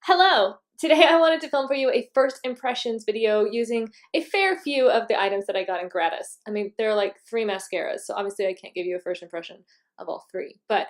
Hello! Today I wanted to film for you a first impressions video using a fair few of the items that I got in gratis. I mean, there are like 3 mascaras, so obviously I can't give you a first impression of all 3. But,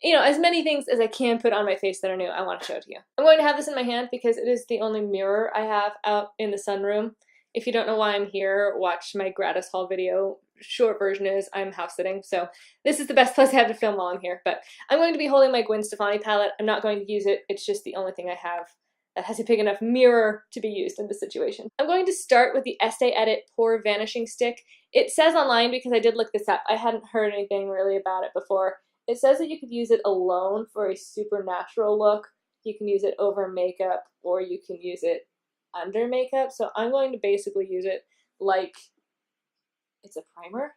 you know, as many things as I can put on my face that are new, I want to show to you. I'm going to have this in my hand because it is the only mirror I have out in the sunroom. If you don't know why I'm here, watch my gratis haul video. Short version is I'm house sitting, so this is the best place I have to film while I'm here. But I'm going to be holding my Gwen Stefani palette. I'm not going to use it. It's just the only thing I have that has a big enough mirror to be used in this situation. I'm going to start with the Estee Edit Pore Vanishing Stick. It says online, because I did look this up, I hadn't heard anything really about it before. It says that you could use it alone for a supernatural look. You can use it over makeup, or you can use it under makeup. So I'm going to basically use it like it's a primer.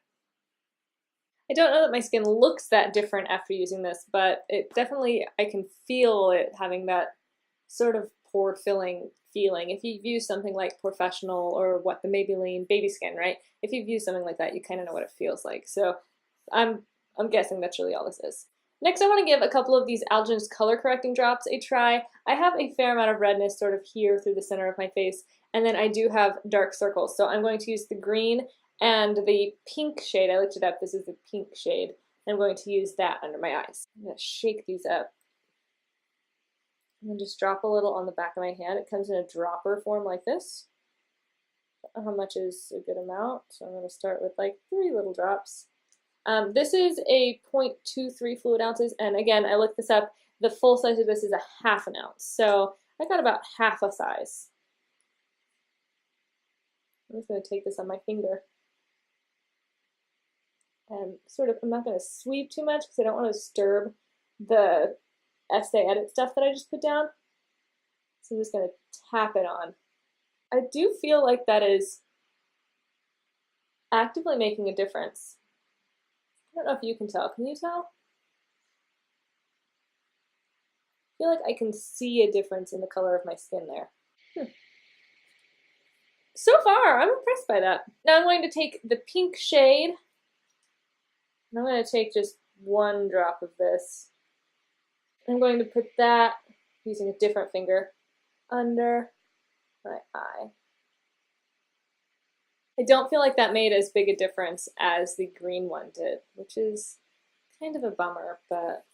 I don't know that my skin looks that different after using this, but it definitely, I can feel it having that sort of pore filling feeling. If you've used something like Professional or what, the Maybelline Baby Skin, right? If you've used something like that, you kind of know what it feels like. So I'm guessing that's really all this is. Next, I want to give a couple of these Algen's color correcting drops a try. I have a fair amount of redness sort of here through the center of my face, and then I do have dark circles. So I'm going to use the green and the pink shade. I looked it up. This is the pink shade. I'm going to use that under my eyes. I'm going to shake these up and then just drop a little on the back of my hand. It comes in a dropper form like this. How much is a good amount? So I'm going to start with like 3 little drops. This is a 0.23 fluid ounces, and again, I looked this up. The full size of this is a ½ an ounce, so I got about half a size. I'm just going to take this on my finger. And sort of, I'm not going to sweep too much because I don't want to disturb the Estee Edit stuff that I just put down. So I'm just going to tap it on. I do feel like that is actively making a difference. I don't know if you can tell. Can you tell? I feel like I can see a difference in the color of my skin there. So far, I'm impressed by that. Now I'm going to take the pink shade, and I'm going to take just 1 drop of this. I'm going to put that, using a different finger, under my eye. I don't feel like that made as big a difference as the green one did, which is kind of a bummer, but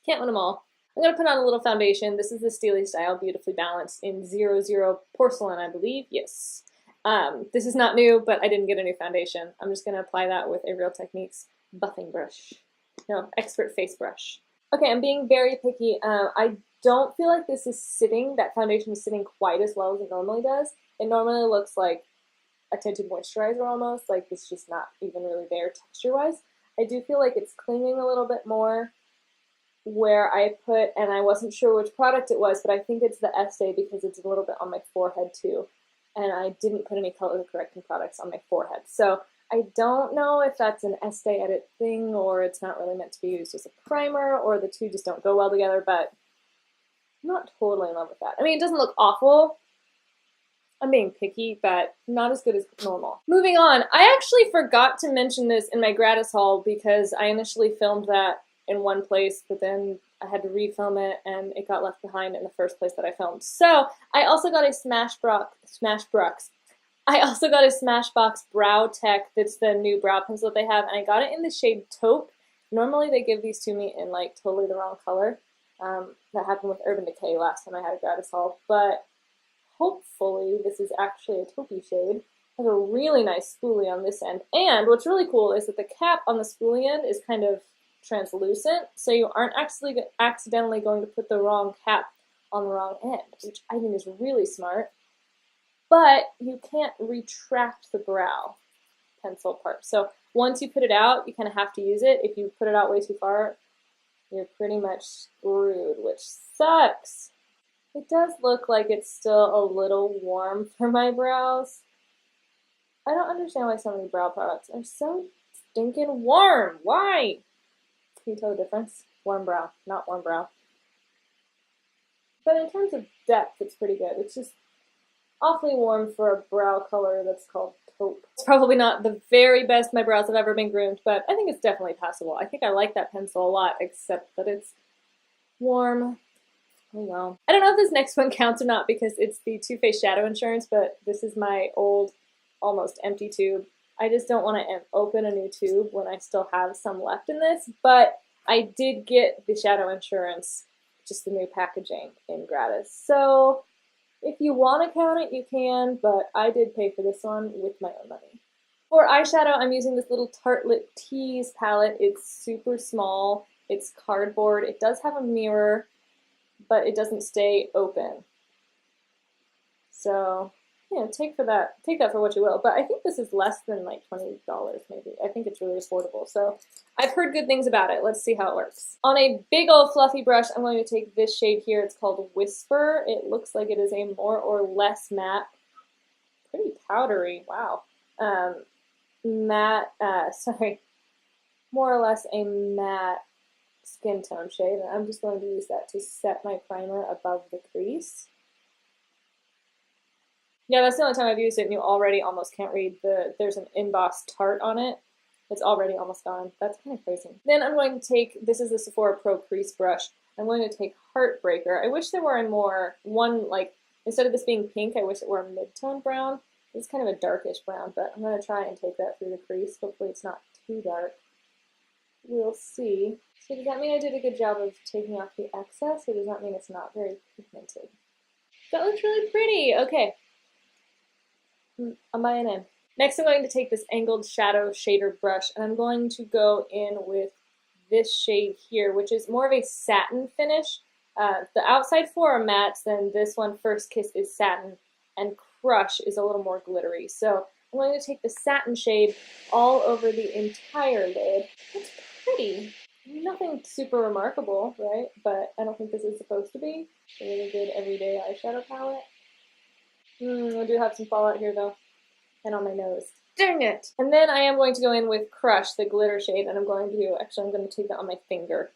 can't win them all. I'm going to put on a little foundation. This is the Steely Style Beautifully Balanced in 00 Porcelain, I believe. Yes. This is not new, but I didn't get a new foundation. I'm just going to apply that with a Real Techniques buffing brush. No, expert face brush. Okay, I'm being very picky. I don't feel like this is sitting, that foundation is sitting quite as well as it normally does. It normally looks like a tinted moisturizer almost, like it's just not even really there texture-wise. I do feel like it's clinging a little bit more where I put, and I wasn't sure which product it was, but I think it's the Estee because it's a little bit on my forehead too. And I didn't put any color correcting products on my forehead. So I don't know if that's an Estee Edit thing or it's not really meant to be used as a primer or the two just don't go well together, but I'm not totally in love with that. I mean, it doesn't look awful. I'm being picky, but not as good as normal. Moving on, I actually forgot to mention this in my gratis haul because I initially filmed that in one place, but then I had to refilm it and it got left behind in the first place that I filmed. So I also got a Smashbox Brow Tech. That's the new brow pencil that they have, and I got it in the shade Taupe. Normally they give these to me in like totally the wrong color. That happened with Urban Decay last time I had a gratis haul, but hopefully this is actually a taupey shade. It has a really nice spoolie on this end, and what's really cool is that the cap on the spoolie end is kind of translucent, so you aren't actually accidentally going to put the wrong cap on the wrong end, which I think is really smart. But you can't retract the brow pencil part. So once you put it out, you kind of have to use it. If you put it out way too far, you're pretty much screwed, which sucks. It does look like it's still a little warm for my brows. I don't understand why so many brow products are so stinking warm. Why? Can you tell the difference? Warm brow, not warm brow. But in terms of depth, it's pretty good. It's just awfully warm for a brow color that's called taupe. It's probably not the very best my brows have ever been groomed, but I think it's definitely passable. I think I like that pencil a lot, except that it's warm. Oh well. I don't know if this next one counts or not because it's the Too Faced Shadow Insurance, but this is my old, almost empty tube. I just don't want to open a new tube when I still have some left in this, but I did get the Shadow Insurance, just the new packaging, in gratis. So if you want to count it, you can, but I did pay for this one with my own money. For eyeshadow, I'm using this little Tartelette Tease palette. It's super small. It's cardboard. It does have a mirror, but it doesn't stay open. So, yeah, take that for what you will. But I think this is less than like $20 maybe. I think it's really affordable. So I've heard good things about it. Let's see how it works. On a big old fluffy brush, I'm going to take this shade here. It's called Whisper. It looks like it is a more or less matte, pretty powdery, wow. More or less a matte skin tone shade. And I'm just going to use that to set my primer above the crease. Yeah, that's the only time I've used it, and you already almost can't read there's an embossed Tarte on it. It's already almost gone. That's kind of crazy. Then I'm going to take, this is the Sephora Pro Crease Brush. I'm going to take Heartbreaker. I wish there were instead of this being pink, I wish it were a mid-tone brown. It's kind of a darkish brown, but I'm going to try and take that through the crease. Hopefully it's not too dark. We'll see. So does that mean I did a good job of taking off the excess, or does that mean it's not very pigmented? That looks really pretty. Okay. I'm buying in. Next, I'm going to take this angled shadow shader brush, and I'm going to go in with this shade here, which is more of a satin finish. The outside four are mattes, then this one, First Kiss, is satin, and Crush is a little more glittery. So I'm going to take the satin shade all over the entire lid. It's pretty. Nothing super remarkable, right? But I don't think this is supposed to be a really good everyday eyeshadow palette. I do have some fallout here though, and on my nose. Dang it! And then I am going to go in with Crush, the glitter shade, and I'm going to take that on my finger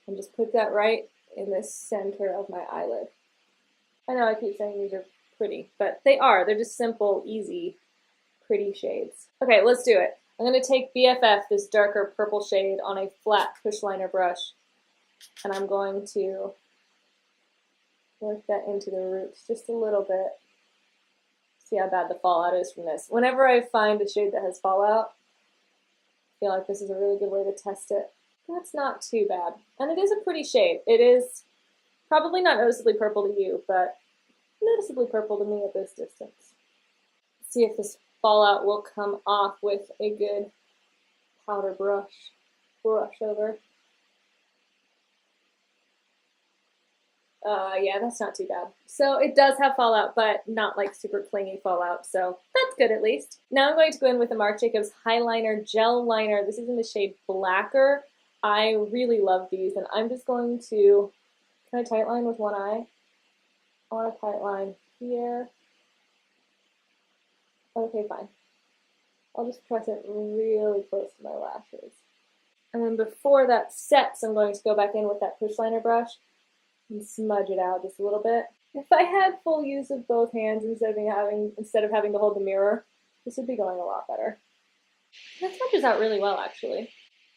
and just put that right in the center of my eyelid. I know I keep saying these are pretty, but they are. They're just simple, easy, pretty shades. Okay, let's do it. I'm going to take BFF, this darker purple shade, on a flat push liner brush, and I'm going to work that into the roots just a little bit. See how bad the fallout is from this. Whenever I find a shade that has fallout, I feel like this is a really good way to test it. That's not too bad. And it is a pretty shade. It is probably not noticeably purple to you, but noticeably purple to me at this distance. Let's see if this fallout will come off with a good powder brush over. Yeah, that's not too bad. So it does have fallout, but not like super clingy fallout, so that's good at least. Now I'm going to go in with the Marc Jacobs Highliner Gel Liner. This is in the shade Blacker. I really love these, and I'm just going to, can I tight line with one eye? I want a tight line here. Okay, fine. I'll just press it really close to my lashes. And then before that sets, I'm going to go back in with that push liner brush and smudge it out just a little bit. If I had full use of both hands instead of having to hold the mirror, this would be going a lot better. That smudges out really well, actually.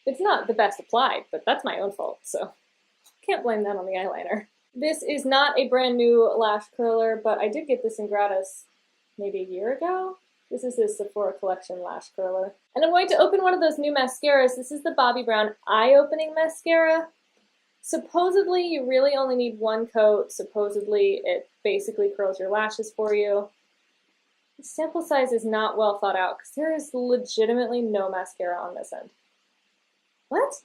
It's not the best applied, but that's my own fault, so can't blame that on the eyeliner. This is not a brand new lash curler, but I did get this in gratis maybe a year ago. This is his Sephora Collection lash curler. And I'm going to open one of those new mascaras. This is the Bobbi Brown Eye Opening Mascara. Supposedly, you really only need one coat. Supposedly, it basically curls your lashes for you. The sample size is not well thought out because there is legitimately no mascara on this end. What?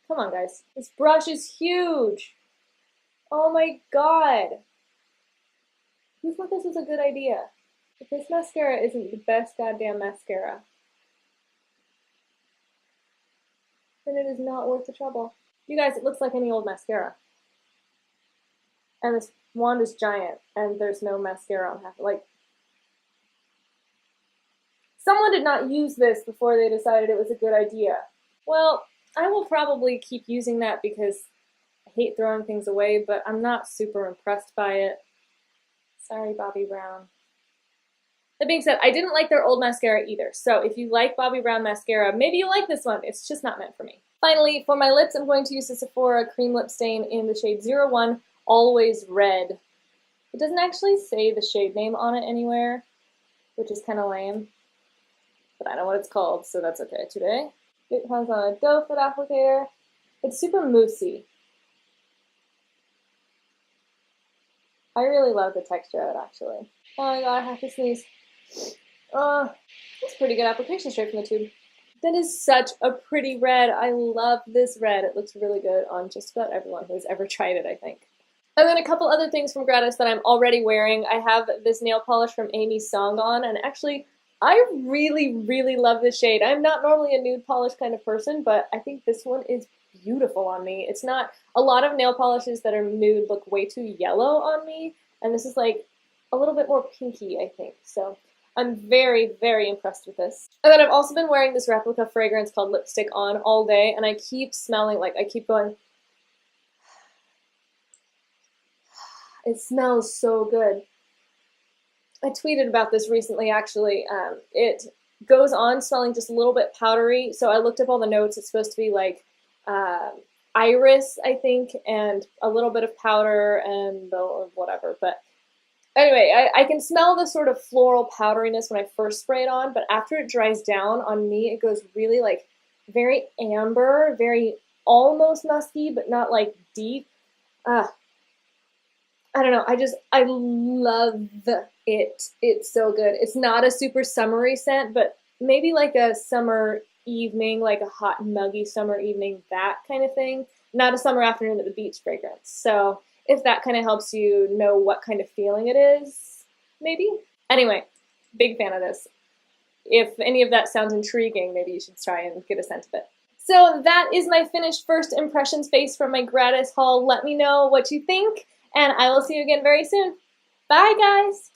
Come on, guys. This brush is huge. Oh my god. Who thought this was a good idea? If this mascara isn't the best goddamn mascara, then it is not worth the trouble. You guys, it looks like any old mascara. And this wand is giant, and there's no mascara on half. Like, someone did not use this before they decided it was a good idea. Well, I will probably keep using that because I hate throwing things away, but I'm not super impressed by it. Sorry, Bobbi Brown. That being said, I didn't like their old mascara either. So if you like Bobbi Brown mascara, maybe you like this one. It's just not meant for me. Finally, for my lips, I'm going to use the Sephora Cream Lip Stain in the shade 01. Always Red. It doesn't actually say the shade name on it anywhere, which is kind of lame, but I know what it's called, so that's okay today. It has a doe foot applicator. It's super moussey. I really love the texture of it, actually. Oh my god, I have to sneeze. That's pretty good application straight from the tube. That is such a pretty red. I love this red. It looks really good on just about everyone who's ever tried it, I think. And then a couple other things from Gratis that I'm already wearing. I have this nail polish from Amy Song on, and actually, I really, really love this shade. I'm not normally a nude polish kind of person, but I think this one is beautiful on me. It's not, a lot of nail polishes that are nude look way too yellow on me, and this is like a little bit more pinky, I think. So I'm very, very impressed with this. And then I've also been wearing this replica fragrance called Lipstick On all day, and I keep smelling, like I keep going, it smells so good. I tweeted about this recently, actually. It goes on smelling just a little bit powdery, so I looked up all the notes. It's supposed to be like iris, I think, and a little bit of powder and whatever, but anyway, I can smell the sort of floral powderiness when I first spray it on, but after it dries down on me, it goes really like very amber, very almost musky, but not like deep. I don't know, I love it. It's so good. It's not a super summery scent, but maybe like a summer evening, like a hot, muggy summer evening, that kind of thing. Not a summer afternoon at the beach fragrance. So if that kind of helps you know what kind of feeling it is, maybe. Anyway, big fan of this. If any of that sounds intriguing, maybe you should try and get a scent of it. So that is my finished first impressions face from my Gratis haul. Let me know what you think, and I will see you again very soon. Bye, guys!